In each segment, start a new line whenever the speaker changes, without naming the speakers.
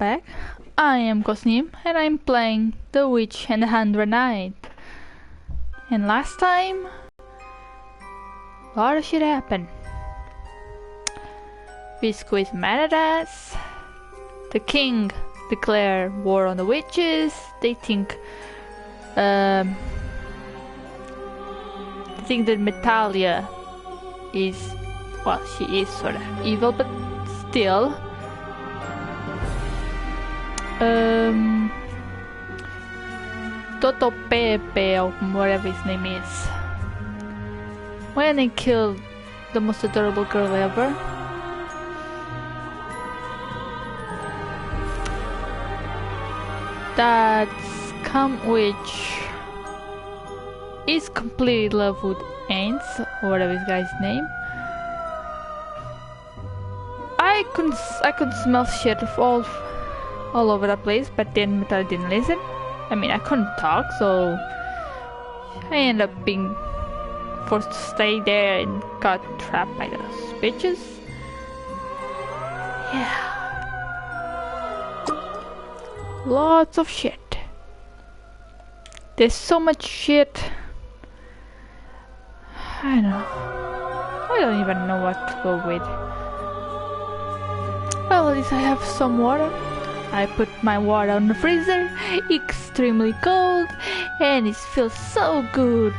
back. I am Cosnime and I'm playing The Witch and the Hundred Knight. And last time, a lot of shit happened. Visco is mad at us. The king declared war on the witches. They think that Metalia is, well, she is sort of evil, but still. Toto Pepe, or whatever his name is, when he killed the most adorable girl ever. That scum witch is completely in love with Ants, or whatever this guy's name. I could smell shit all over the place, but then Metal didn't listen. I mean, I couldn't talk, so I ended up being forced to stay there and got trapped by those bitches. Yeah. Lots of shit. There's so much shit. I don't even know what to go with. Well, at least I have some water. I put my water on the freezer, extremely cold, and it feels so good.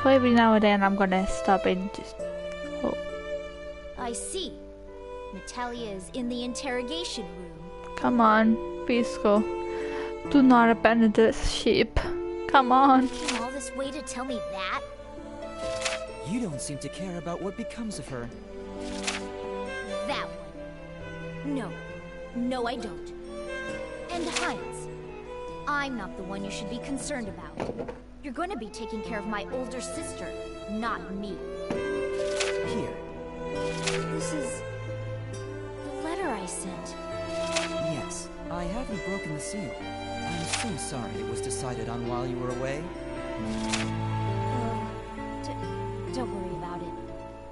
So every now and then I'm gonna stop and just... Oh.
I see. Natalia is in the interrogation room.
Come on, Visco. Do not abandon the ship. Come on.
All this way to tell me that?
You don't seem to care about what becomes of her.
That one. No, I don't. And Heinz, I'm not the one you should be concerned about. You're going to be taking care of my older sister, not me.
Here.
This is the letter I sent.
Yes, I haven't broken the seal. I'm so sorry it was decided on while you were away.
Don't worry about it.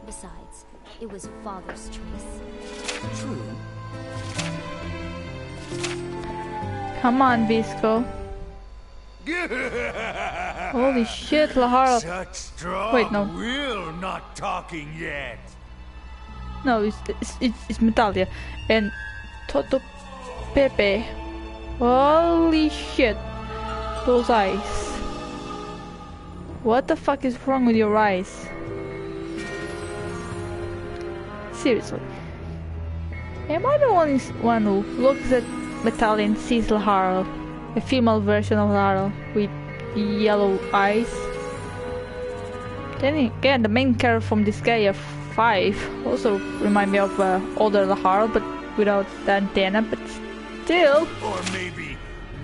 Besides, it was Father's choice.
True.
Come on, Visco. Holy shit, Lahara.
Such strong
Wait, no.
will, not talking yet.
No, it's Metalia and Toto Pepe. Holy shit. Those eyes. What the fuck is wrong with your eyes? Seriously. Am I the only one who looks at Metalia and sees Lahara, a female version of Lahara with yellow eyes? Then again, the main character from this guy, 5, also remind me of older Lahara, but without the antenna, but still.
Or maybe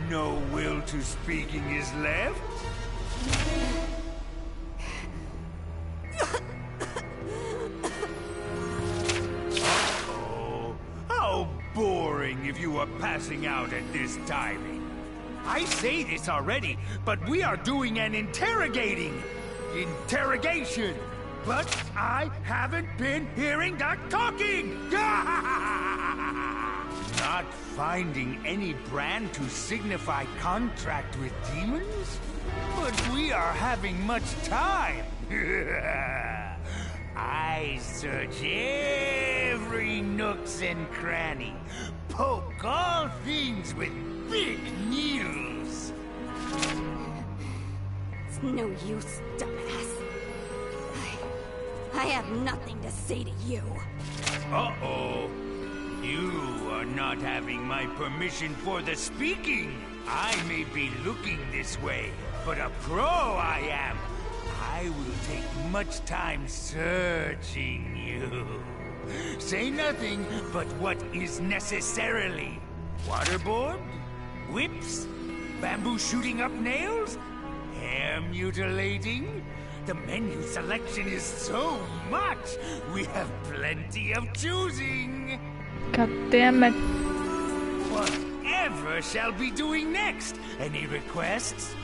no will to speaking is left? Uh-oh. How boring if you were passing out at this timing. I say this already, but we are doing an interrogation. But I haven't been hearing that talking! Not finding any brand to signify contract with demons? But we are having much time. I search every nooks and cranny, poke all things with big needles.
It's no use, dumbass. I have nothing to say to you.
Uh-oh. You are not having my permission for the speaking. I may be looking this way, but a pro I am. I will take much time searching you. Say nothing but what is necessarily. Waterboard? Whips? Bamboo shooting up nails? Hair mutilating? The menu selection is so much. We have plenty of choosing.
God damn it.
Whatever shall be doing next? Any requests?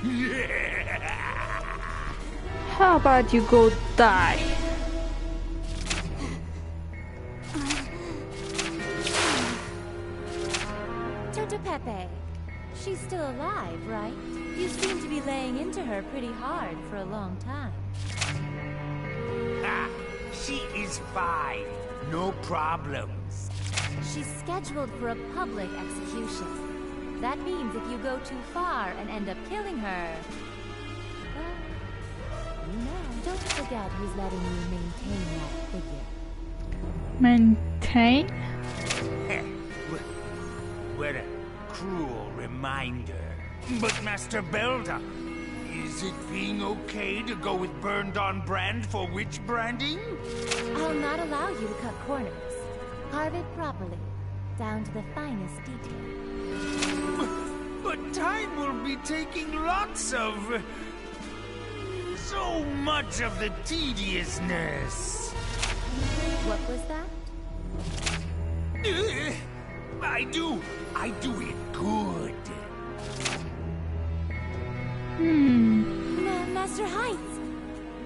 How about you go die?
to Pepe? She's still alive, right? You seem to be laying into her pretty hard for a long time.
Ah, she is fine. No problems.
She's scheduled for a public execution. That means if you go too far and end up killing her... well, you know, don't forget who's letting you maintain that figure.
Maintain?
What a cruel reminder. But Master Belda, is it being okay to go with burned on brand for witch branding?
I'll not allow you to cut corners. Carve it properly, down to the finest detail.
But time will be taking lots of... so much of the tediousness.
What was that?
I do it good.
Master Heights!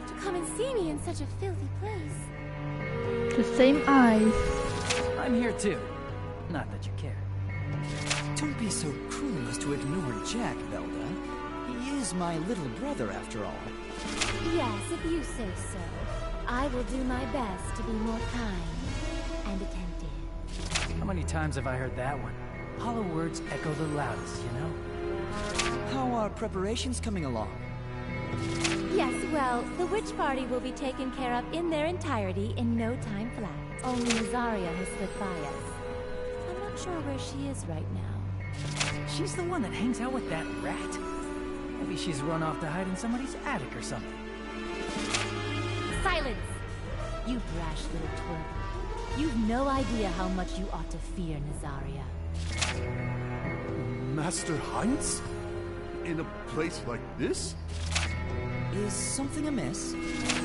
To come and see me in such a filthy place.
The same eyes.
I'm here too. Not that you care. Don't be so cruel as to ignore Jack, Velda. He is my little brother, after all.
Yes, if you say so. I will do my best to be more kind and attentive.
How many times have I heard that one? Hollow words echo the loudest, you know?
How are preparations coming along?
Yes, well, the witch party will be taken care of in their entirety in no time flat. Only Nazaria has slipped by us. I'm not sure where she is right now.
She's the one that hangs out with that rat. Maybe she's run off to hide in somebody's attic or something.
Silence! You brash little twerp. You've no idea how much you ought to fear Nazaria.
Master Heinz? In a place like this?
Is something amiss?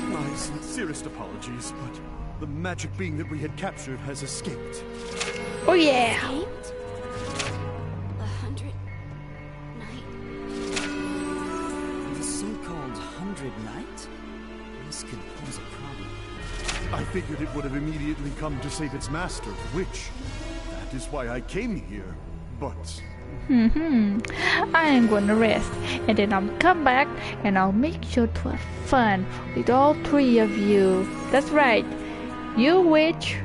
My sincerest apologies, but the magic being that we had captured has escaped.
Oh yeah!
Escaped?
100 Night.
The so-called 100 Night? This could pose a problem.
I figured it would have immediately come to save its master, the witch. That is why I came here, but...
I am gonna rest, and then I'll come back, and I'll make sure to have fun with all three of you. That's right. You witch,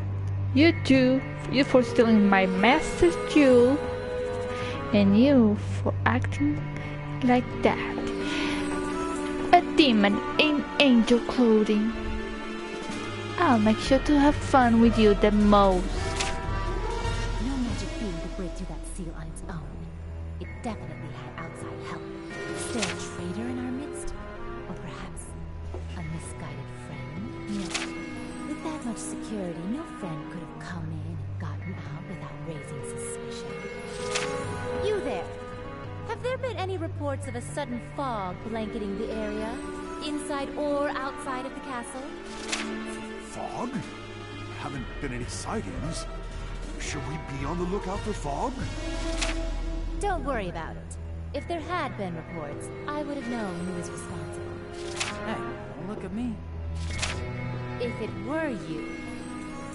you two, you for stealing my master's jewel, and you for acting like that. A demon in angel clothing. I'll make sure to have fun with you the most.
No magic being could break through that seal on its own. It definitely had outside help. Is there a traitor in our midst? Or perhaps a misguided friend? No. With that much security, no friend could have come in and gotten out without raising suspicion. You there! Have there been any reports of a sudden fog blanketing the area? Inside or outside of the castle?
Fog? Haven't been any sightings. Should we be on the lookout for fog?
Don't worry about it. If there had been reports, I would have known who was responsible.
Hey, don't look at me.
If it were you,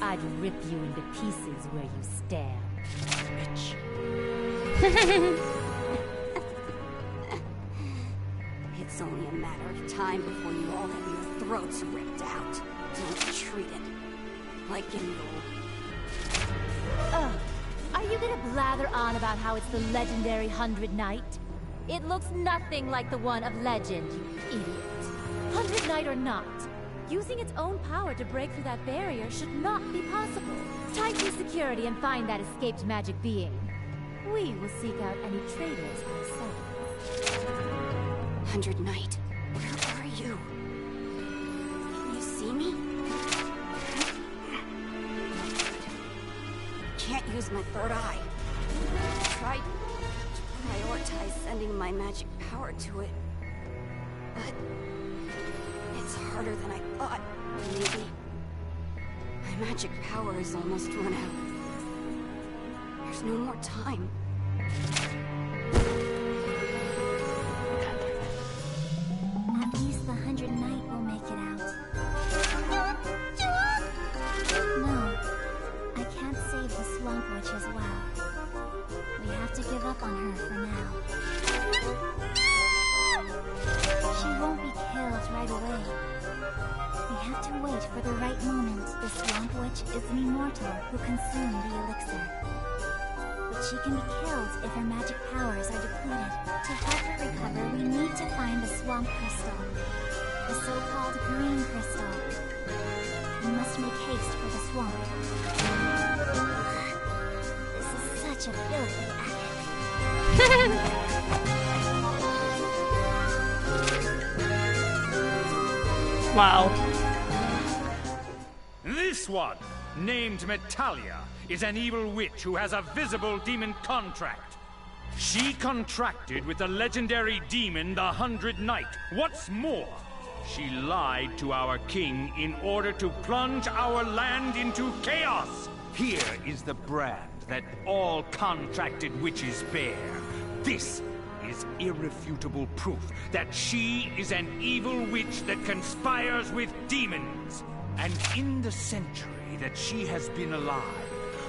I'd rip you into pieces where you stand.
Bitch.
It's only a matter of time before you all have your throats ripped out. Don't treat it like any old...
Ugh. Are you gonna blather on about how it's the legendary 100 Night? It looks nothing like the one of legend, you idiot. 100 Night or not, using its own power to break through that barrier should not be possible. Tighten security and find that escaped magic being. We will seek out any traitors ourselves.
100 Night, where are you? Can you see me? Can't use my third eye. Tried to prioritize sending my magic power to it, but it's harder than I thought. Maybe my magic power is almost run out. There's no more time.
At least the 100 Night will make it out. No, I can't save the Swamp Witch as well. We have have to give up on her for now. She won't be killed right away. We have to wait for the right moment. The Swamp Witch is an immortal who consumed the elixir. But she can be killed if her magic powers are depleted. To help her recover, we need to find the Swamp Crystal. The so-called green crystal. We must make haste for the swamp. This is such a filthy attic.
Wow.
This one, named Metalia, is an evil witch who has a visible demon contract. She contracted with the legendary demon, the 100 Knight. What's more, she lied to our king in order to plunge our land into chaos. Here is the brand that all contracted witches bear. This is irrefutable proof that she is an evil witch that conspires with demons. And in the century that she has been alive,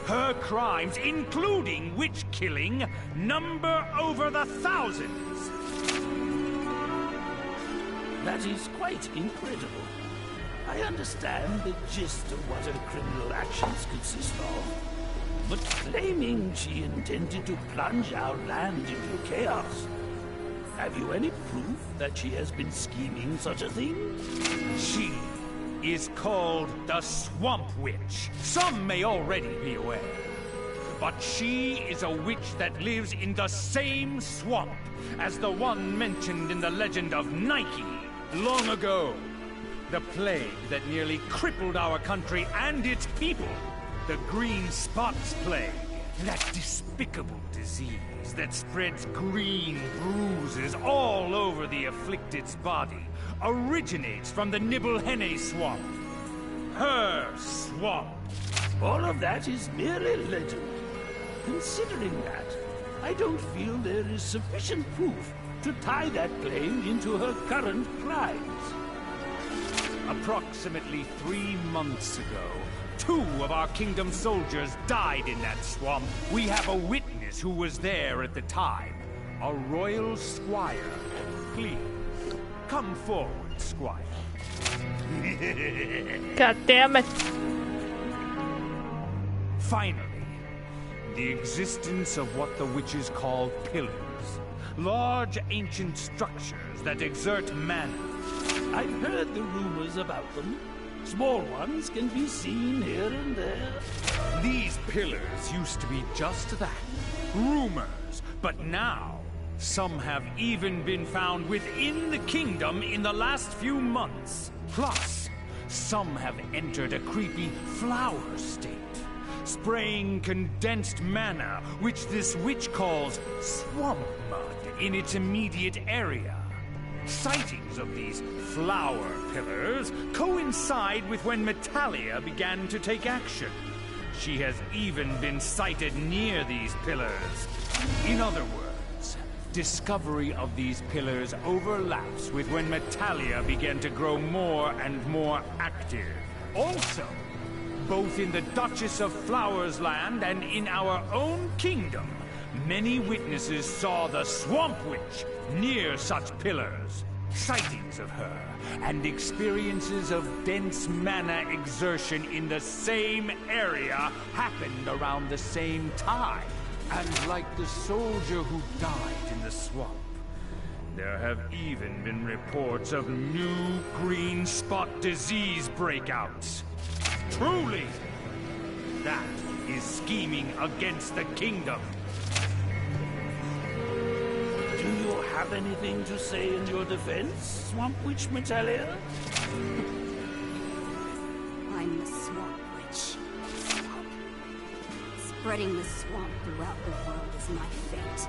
her crimes, including witch killing, number over the thousands.
That is quite incredible. I understand the gist of what her criminal actions consist of, but claiming she intended to plunge our land into chaos. Have you any proof that she has been scheming such a thing?
She is called the Swamp Witch. Some may already be aware. But she is a witch that lives in the same swamp as the one mentioned in the legend of Nike long ago. The plague that nearly crippled our country and its people. The green spots plague. That despicable disease that spreads green bruises all over the afflicted's body originates from the Nibelhenne swamp. Her swamp.
All of that is merely legend. Considering that, I don't feel there is sufficient proof to tie that claim into her current crimes.
Approximately 3 months ago, 2 of our kingdom soldiers died in that swamp. We have a witness who was there at the time. A royal squire. Please, come forward, squire.
God damn it.
Finally, the existence of what the witches call pillars. Large ancient structures that exert mana.
I've heard the rumors about them. Small ones can be seen here and there.
These pillars used to be just that. Rumors. But now, some have even been found within the kingdom in the last few months. Plus, some have entered a creepy flower state, spraying condensed mana, which this witch calls swamp mud, in its immediate area. Sightings of these flower pillars coincide with when Metalia began to take action. She has even been sighted near these pillars. In other words, discovery of these pillars overlaps with when Metalia began to grow more and more active. Also, both in the Duchess of Flowers land and in our own kingdom, many witnesses saw the Swamp Witch near such pillars. Sightings of her and experiences of dense mana exertion in the same area happened around the same time. And like the soldier who died in the swamp, there have even been reports of new green spot disease breakouts. Truly, that is scheming against the kingdom.
Do you have anything to say in your defense, Swamp Witch Metalia?
I'm the Swamp Witch. Swamp. Spreading the swamp throughout the world is my fate.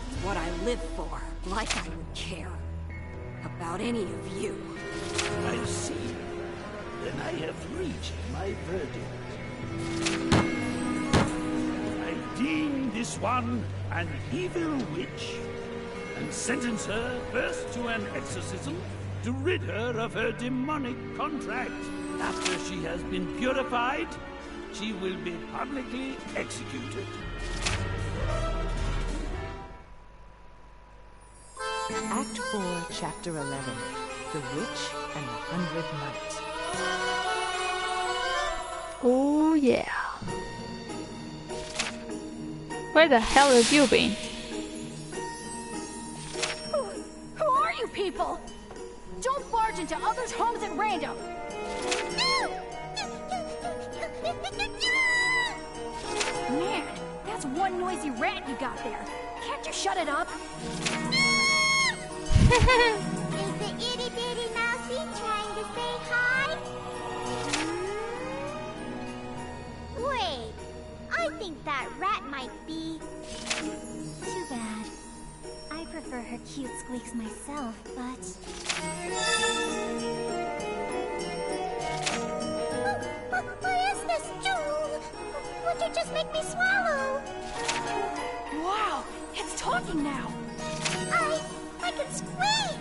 It's what I live for, like I would care about any of you.
I see. Then I have reached my verdict. I deem this one an evil witch, and sentence her first to an exorcism to rid her of her demonic contract. After she has been purified, she will be publicly executed.
Act 4, Chapter 11, The Witch and the 100th Night.
Oh yeah. Where the hell have you been?
Who are you people? Don't barge into others' homes at random. Man, that's one noisy rat you got there. Can't you shut it up?
Is the itty bitty mousey trying to say hi? Wait, I think that rat might be... Too bad. I prefer her cute squeaks myself, but... What is this, Jewel? Would you just make me swallow?
Wow, it's talking now.
I can squeak!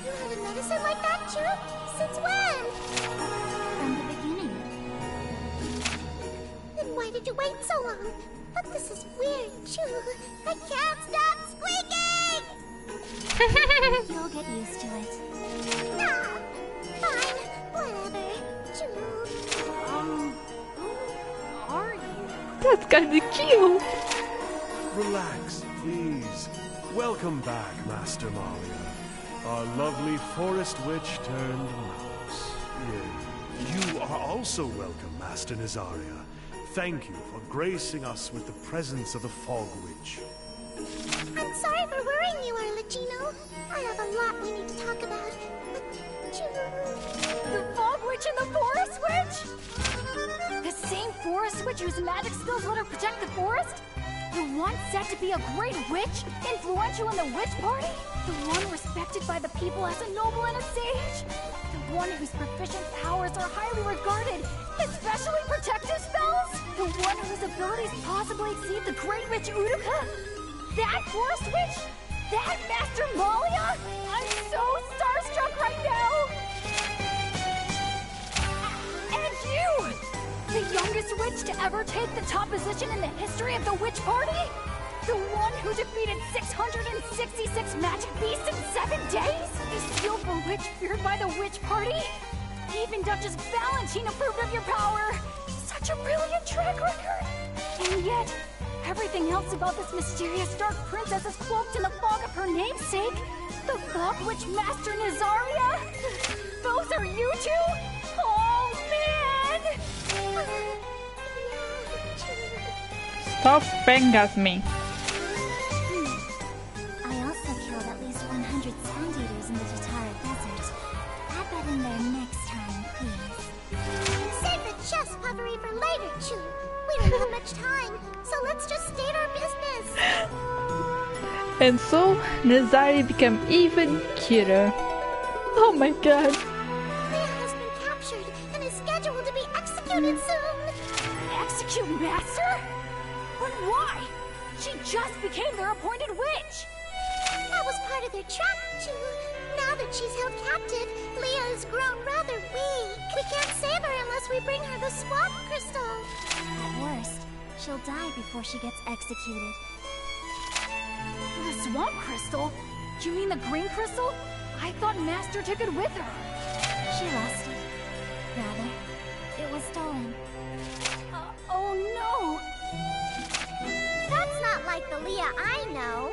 You had a medicine like that, Chew? Since when? From the beginning. Then why did you wait so long? But this is weird, Chew. I can't stop squeaking! You'll get used to it. Nah, fine, whatever, Chew.
Who are you?
That's kinda cute.
Relax, please. Welcome back, Master Malia. Our lovely forest witch turned mouse. Yeah. You are also welcome, Master Nazaria. Thank you for gracing us with the presence of the Fog Witch.
I'm sorry for worrying you, Arlecchino. I have a lot we need to talk about. But, Chew...
The Fog Witch and the Forest Witch? The same Forest Witch whose magic skills let her protect the forest? The one said to be a great witch, influential in the witch party? The one respected by the people as a noble and a sage? The one whose proficient powers are highly regarded, especially protective spells? The one whose abilities possibly exceed the great witch Utica? That forest witch? That Master Malia? I'm so starstruck right now! And you! The youngest witch to ever take the top position in the history of the witch party? The one who defeated 666 magic beasts in 7 days? The silver witch feared by the witch party? Even Duchess Valentine approved of your power! Such a brilliant track record! And yet, everything else about this mysterious dark princess is cloaked in the fog of her namesake? The Fog Witch Master Nazaria? Those are you two? Oh, man!
Stop fingers me.
I also killed at least 100 Sand Eaters in the Jatara Desert. Add that in there next time, please. Save the chest puffery for later, Chew. We don't have much time, so let's just state our business.
And so, Nazari became even cuter. Oh my god.
Leah has been captured and is scheduled to be executed soon.
Execute Master? But why? She just became their appointed witch!
That was part of their trap, Chew. Now that she's held captive, Leah has grown rather weak. We can't save her unless we bring her the swamp crystal. At worst, she'll die before she gets executed.
The swamp crystal? You mean the green crystal? I thought Master took it with her.
She lost it. Rather, it was stolen.
Oh no!
That's not like the Leah I know.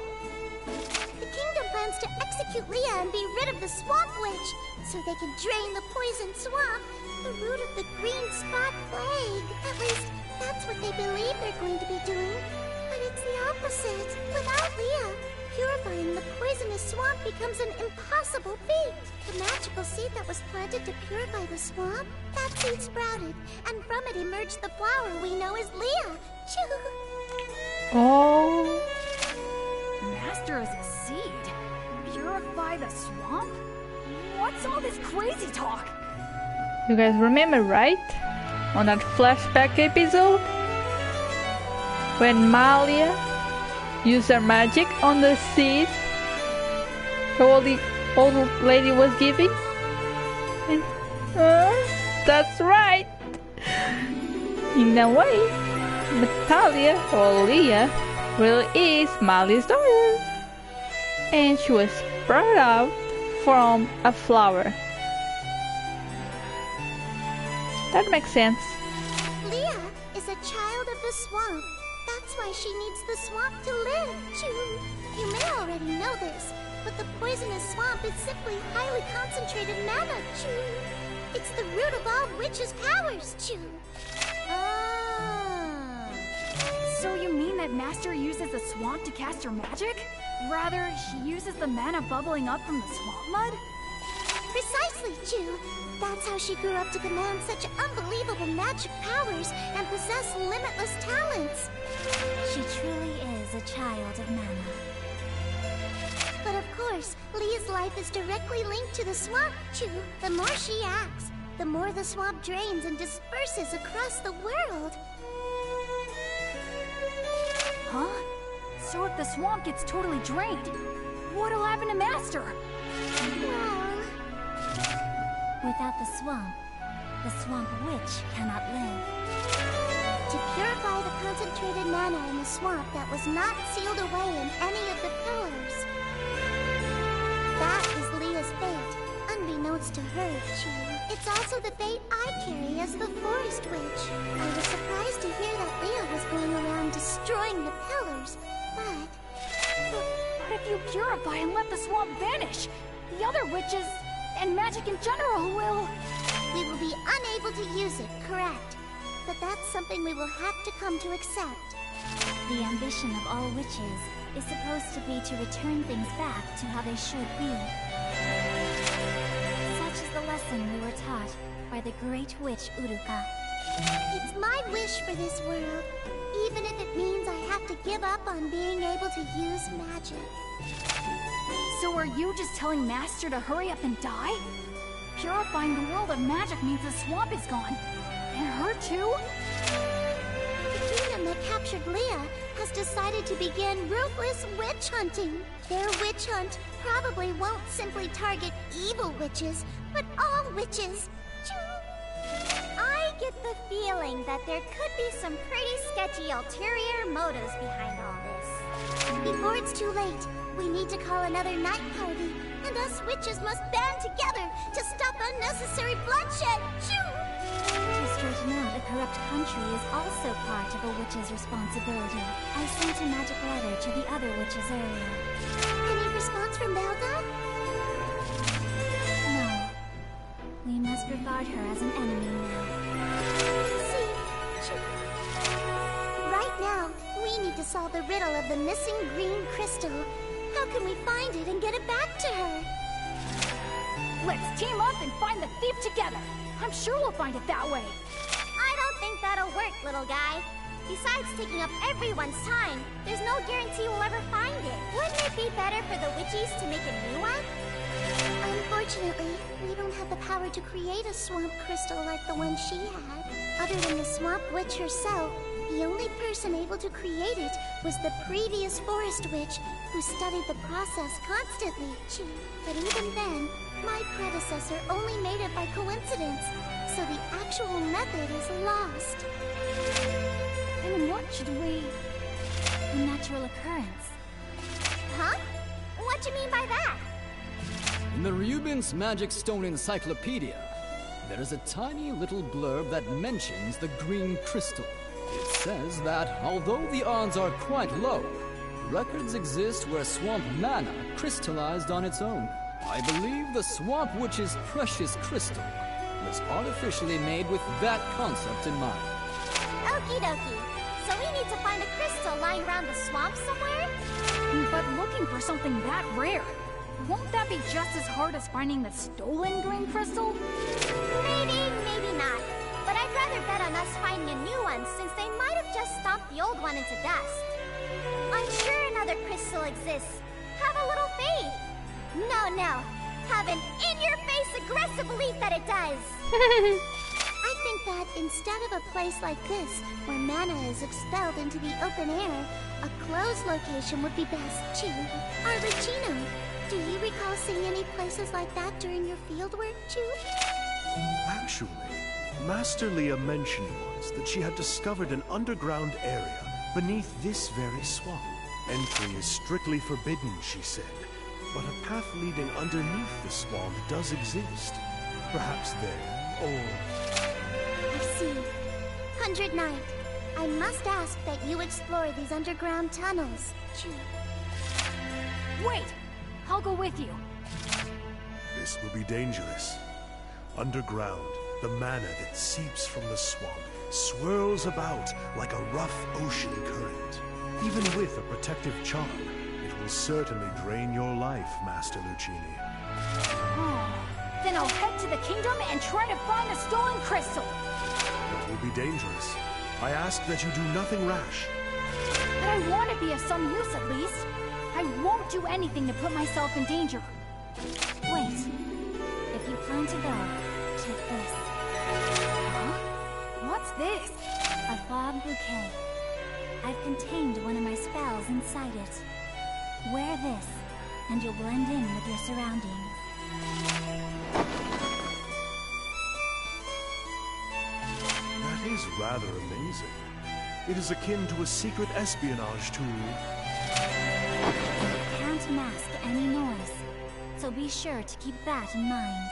The kingdom plans to execute Leah and be rid of the swamp witch, so they can drain the poison swamp, the root of the green spot plague. At least, that's what they believe they're going to be doing. But it's the opposite. Without Leah, purifying the poisonous swamp becomes an impossible feat. The magical seed that was planted to purify the swamp, that seed sprouted, and from it emerged the flower we know as Leah.
Oh.
Master is a seed? Purify the swamp? What's all this crazy talk?
You guys remember, right? On that flashback episode? When Malia used her magic on the seed the old lady was giving? And, that's right! In a way, Natalia, or Leah, really is Malia's daughter. and she was brought out from a flower. That makes sense.
Leah is a child of the swamp. That's why she needs the swamp to live, Chew. You may already know this, but the poisonous swamp is simply highly concentrated mana, Chew. It's the root of all witches' powers, Chew.
Ah. So you mean that Master uses the swamp to cast her magic? Rather, she uses the mana bubbling up from the swamp mud?
Precisely, Chew. That's how she grew up to command such unbelievable magic powers and possess limitless talents.
She truly is a child of mana.
But of course, Leah's life is directly linked to the swamp, Chew. The more she acts, the more the swamp drains and disperses across the world.
Huh? So if the swamp gets totally drained, what'll happen to Master?
Well,
without the swamp witch cannot live.
to purify the concentrated mana in the swamp that was not sealed away in any of the pillars. That is Leah's fate, unbeknownst to her, Chew. It's also the fate I carry as the Forest Witch. I was surprised to hear that Leah was going around destroying the pillars, but
But if you purify and let the swamp vanish, the other witches and magic in general will...
we will be unable to use it, correct? But that's something we will have to come to accept.
The ambition of all witches is supposed to be to return things back to how they should be. Such is the lesson we were taught by the great witch Uruka.
It's my wish for this world, even if it means I have to give up on being able to use magic.
So are you just telling Master to hurry up and die? Purifying the world of magic means the swamp is gone. And her too?
The kingdom that captured Leah has decided to begin ruthless witch hunting. Their witch hunt probably won't simply target evil witches, but all witches.
I get the feeling that there could be some pretty sketchy ulterior motives behind all this.
Before it's too late, we need to call another night party, and us witches must band together to stop unnecessary bloodshed.
To straighten out a corrupt country is also part of a witch's responsibility. I sent a magic letter to the other witches earlier.
Any response from Belda?
No. We must regard her as an enemy now.
See, right now, we need to solve the riddle of the missing green crystal. How can we find it and get it back to her?
Let's team up and find the thief together. I'm sure we'll find it that way.
I don't think that'll work, little guy. Besides taking up everyone's time, there's no guarantee we'll ever find it. Wouldn't it be better for the witchies to make a new one? Unfortunately, we don't have the power to create a swamp crystal like the one she had. Other than the swamp witch herself, the only person able to create it was the previous forest witch, who studied the process constantly. But even then, my predecessor only made it by coincidence, so the actual method is lost.
And what should we... A natural occurrence.
Huh? What do you mean by that?
In the Ryubin's Magic Stone Encyclopedia, there is a tiny little blurb that mentions the green crystal. It says that, although the odds are quite low, records exist where swamp mana crystallized on its own. I believe the Swamp Witch's precious crystal was artificially made with that concept in mind.
Okie dokie. So we need to find a crystal lying around the swamp somewhere?
But looking for something that rare, won't that be just as hard as finding the stolen green crystal?
Maybe, maybe not. But I'd rather bet on us finding a new one, since they might have just stomped the old one into dust. I'm sure another crystal exists. Have a little faith. No. Have an in-your-face aggressive belief that it does. I think that instead of a place like this, where mana is expelled into the open air, a closed location would be best too. Regino, do you recall seeing any places like that during your fieldwork too?
Actually, Master Leah mentioned once that she had discovered an underground area beneath this very swamp. Entry is strictly forbidden, she said, but a path leading underneath the swamp does exist. Perhaps there, or...
I see. 100 Knight, I must ask that you explore these underground tunnels.
Wait! I'll go with you.
This will be dangerous. Underground, the mana that seeps from the swamp swirls about like a rough ocean current. Even with a protective charm, it will certainly drain your life, Master Lucchini.
Then I'll head to the kingdom and try to find the stolen crystal.
That will be dangerous. I ask that you do nothing rash.
But I want to be of some use at least. I won't do anything to put myself in danger.
Wait. If you plan to go, take this.
Huh? What's this?
A fog bouquet. I've contained one of my spells inside it. Wear this, and you'll blend in with your surroundings.
That is rather amazing. It is akin to a secret espionage tool.
It can't mask any noise, so be sure to keep that in mind.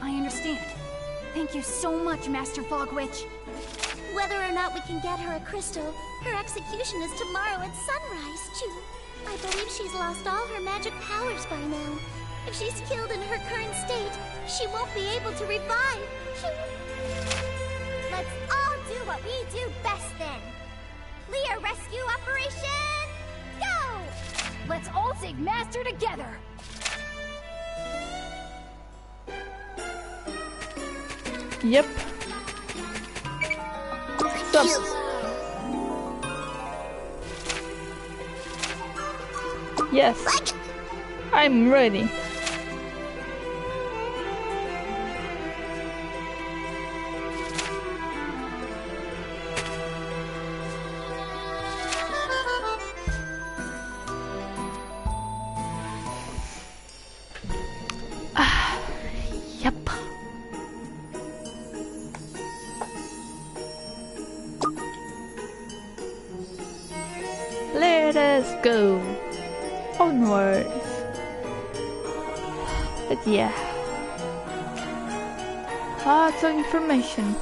I understand. Thank you so much, Master Fog Witch.
Whether or not we can get her a crystal, her execution is tomorrow at sunrise, Chu. I believe she's lost all her magic powers by now. If she's killed in her current state, she won't be able to revive.
Let's all do what we do best then. Leah Rescue Operation, go! Let's all take Master together.
Yep. Stop. Yes. I'm ready. Yep. Let us go onwards. But yeah, lots of information.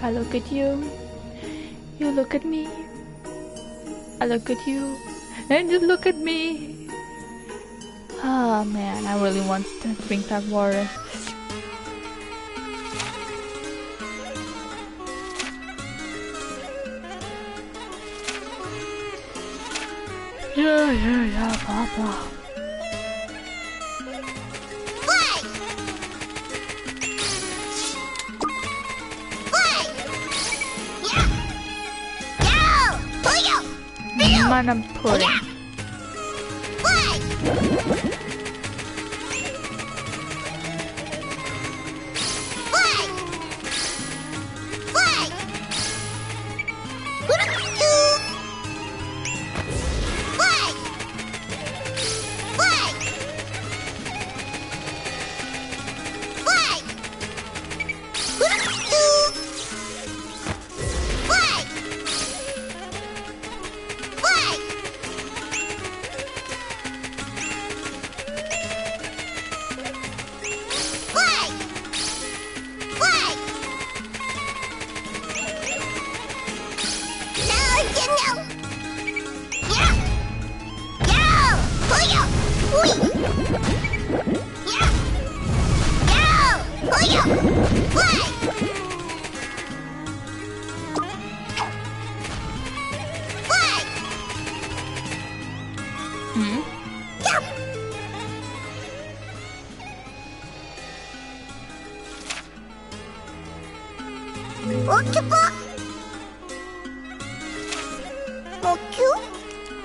I look at you, you look at me, I look at you, and you look at me. Oh man, I really want to drink that water. Yeah, Papa. Mana pudding.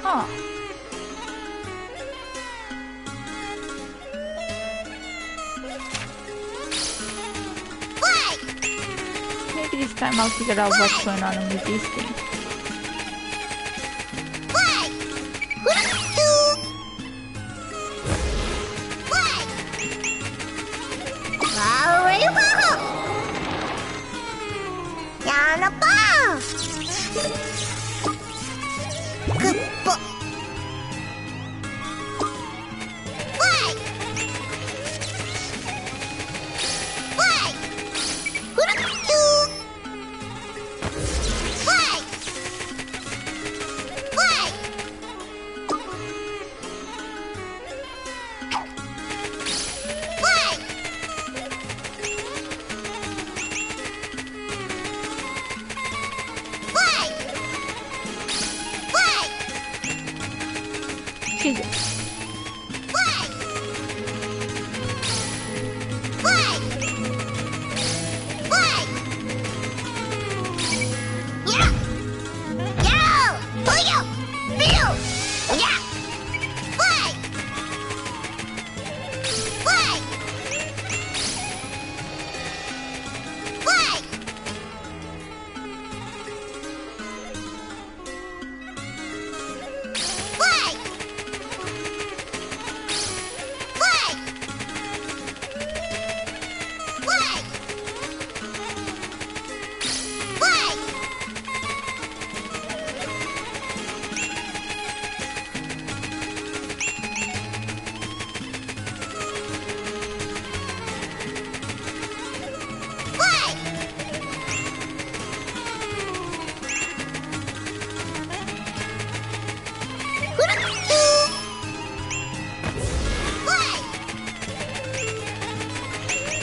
Huh. Maybe this time I'll figure out what's going on with these things.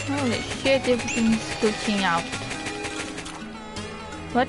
Holy shit, everything's glitching out. What?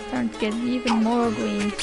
Starting to get even more green.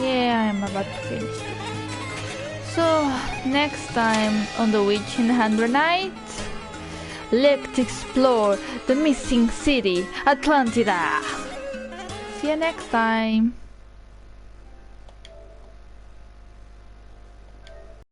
Yeah, I'm about to finish it. So, next time on The Witch in the Hundred Nights, let's explore the missing city, Atlantida. See you next time.